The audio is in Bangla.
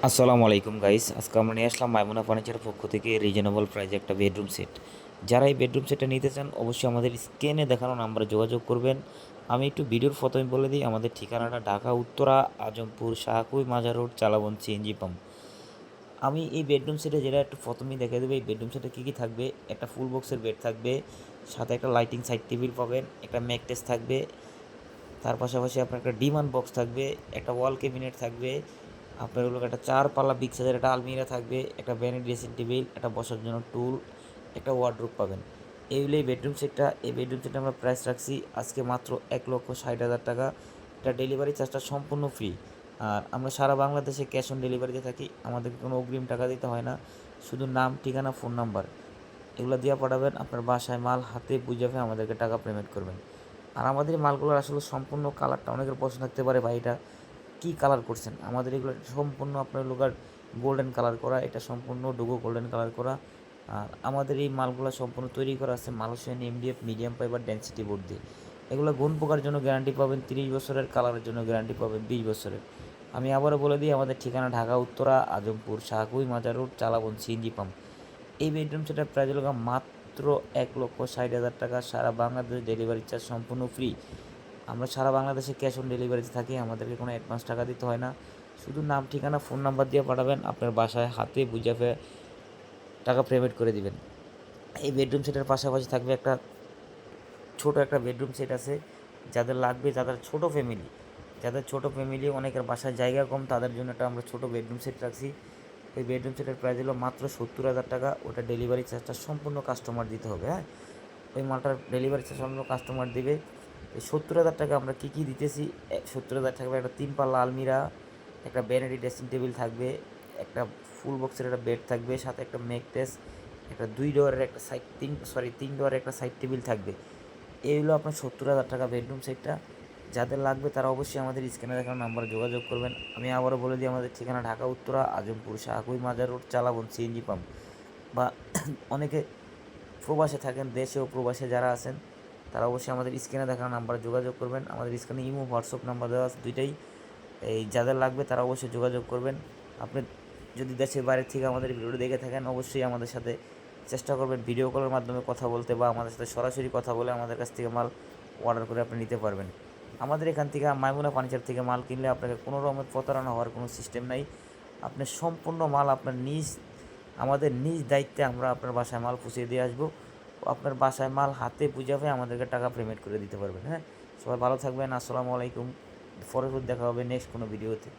আসসালামু আলাইকুম গাইস, আজকে আমরা নিয়ে আসলাম মাইমুনা ফার্নিচারের পক্ষ থেকে রিজনেবল প্রাইসে একটা বেডরুম সেট। যারা এই বেডরুম সেটটা নিতে চান অবশ্যই আমাদের স্ক্রিনে দেখানো নাম্বারে যোগাযোগ করবেন। আমি একটু ভিডিওর প্রথমে বলে দিই, আমাদের ঠিকানাটা ঢাকা উত্তরা আজমপুর শাহকুই মাজার রোড চালাবন সিএনজি পাম্প। আমি এই বেডরুম সেটে যেটা একটু প্রথমেই দেখে দেবো, এই বেডরুম সেটে কী কী থাকবে। একটা ফুল বক্সের বেড থাকবে, সাথে একটা লাইটিং সাইড টেবিল পাবেন, একটা ম্যাকটেস থাকবে, তার পাশাপাশি আপনার একটা ডিমান্ড বক্স থাকবে, একটা ওয়াল ক্যাবিনেট থাকবে, আপনার হলো একটা 4 পাল্লা বিগ সাইজের একটা আলমিরা থাকবে, একটা ভ্যানিটি ড্রেসিং টেবিল, একটা বসার জন্য টুল, একটা ওয়ার্ডরোব পাবেন। এই হলো এই বেডরুম সেটটা। এই বেডরুম সেটটা আমরা প্রাইস রাখছি আজকে মাত্র 1,60,000 টাকা। এটা ডেলিভারি চার্জটা সম্পূর্ণ ফ্রি। আর আমরা সারা বাংলাদেশে ক্যাশ অন ডেলিভারিতে থাকি, আমাদেরকে কোনো অগ্রিম টাকা দিতে হয় না। শুধু নাম, ঠিকানা, ফোন নাম্বার এগুলো দিয়ে পাঠাবেন। আপনার বাসায় মাল হাতে বুঝে আমাদেরকে টাকা পেমেন্ট করবেন। আর আমাদের এই মালগুলোর আসলে সম্পূর্ণ কালারটা অনেকের পছন্দ থাকতে পারে, ভাই এটা কী কালার করছেন। আমাদের এগুলো সম্পূর্ণ আপনার লোকার গোল্ডেন কালার করা, এটা সম্পূর্ণ ডুগো গোল্ডেন কালার করা। আর আমাদের এই মালগুলো সম্পূর্ণ তৈরি করা আছে Malaysian MDF medium fibre density board দিয়ে। এগুলো গুণ পোকার জন্য গ্যারান্টি পাবেন 30 বছরের, কালারের জন্য গ্যারান্টি পাবেন 20 বছরের। আমি আবারও বলে দিই, আমাদের ঠিকানা ঢাকা উত্তরা আজমপুর শাহকুই মাজার রোড চালাবন সিএনজি পাম্প। এই বেডরুম সেটার প্রাইস হলো মাত্র 1,60,000 টাকা। সারা বাংলাদেশ ডেলিভারি চার্জ সম্পূর্ণ ফ্রি। আমরা সারা বাংলাদেশে ক্যাশ অন ডেলিভারিতে থাকি, আমাদেরকে কোনো অ্যাডভান্স টাকা দিতে হয় না। শুধু নাম, ঠিকানা, ফোন নাম্বার দিয়ে পাঠাবেন, আপনার বাসায় হাতে বুঝে টাকা পেমেন্ট করে দিবেন। এই বেডরুম সেটের পাশাপাশি থাকবে একটা ছোট একটা বেডরুম সেট আছে। যাদের লাগবে, যাদের ছোট ফ্যামিলি অনেকের বাসায় জায়গা কম, তাদের জন্য একটা আমরা ছোট বেডরুম সেট রাখছি। ওই বেডরুম সেটের প্রাইস হলো মাত্র 70,000 টাকা। ওটা ডেলিভারি চার্জটা সম্পূর্ণ কাস্টমার দিতে হবে। হ্যাঁ, ওই মালটার ডেলিভারি চার্জ সম্পূর্ণ কাস্টমার দেবে। এই 70,000 টাকা আমরা কী কী দিতেছি, 70,000 টাকা একটা 3 পাল্লা আলমিরা, একটা ভ্যানিটি ড্রেসিং টেবিল থাকবে, একটা ফুল বক্সের একটা বেড থাকবে, সাথে একটা মেকটেস, একটা 2 ডোয়ারের একটা সাইড 3 ডোয়ারের একটা সাইড টেবিল থাকবে। এই হলো আপনার 70,000 টাকা বেডরুম সেটটা। যাদের লাগবে তারা অবশ্যই আমাদের স্ক্রিনে দেখানো নাম্বারে যোগাযোগ করবেন। আমি আবারও বলে দিই, আমাদের ঠিকানা ঢাকা উত্তরা আজমপুর শাহকুই মাজার রোড চালাবন সিএনজি পাম্প। বা অনেকে প্রবাসে থাকেন, দেশে ও প্রবাসে যারা আছেন তারা অবশ্যই আমাদের স্ক্রিনে দেখানো নাম্বারে যোগাযোগ করবেন। আমাদের স্ক্রিনে ইমো, হোয়াটসঅ্যাপ নাম্বার দেওয়া আছে দুইটাই। এই যাদের লাগবে তারা অবশ্যই যোগাযোগ করবেন। আপনি যদি দেশের বাইরে থেকে আমাদের ভিডিওটি দেখে থাকেন অবশ্যই আমাদের সাথে চেষ্টা করবেন ভিডিও কলের মাধ্যমে কথা বলতে, বা আমাদের সাথে সরাসরি কথা বলে আমাদের কাছ থেকে মাল অর্ডার করে আপনি নিতে পারবেন। আমাদের এখান থেকে মাইমুনা ফার্নিচার থেকে মাল কিনলে আপনাকে কোনো রকমের প্রতারণা হওয়ার কোনো সিস্টেম নাই। আপনার সম্পূর্ণ মাল আপনার আমাদের নিজ দায়িত্বে আমরা আপনার বাসায় মাল পৌঁছে দিয়ে আসবো। আপনার বাসায় মাল হাতে বুঝাবে আমাদেরকে টাকা পেমেন্ট করে দিতে পারবেন। হ্যাঁ, সবাই ভালো থাকবেন। আসসালামু আলাইকুম। পরে দেখা হবে নেক্সট কোনো ভিডিওতে।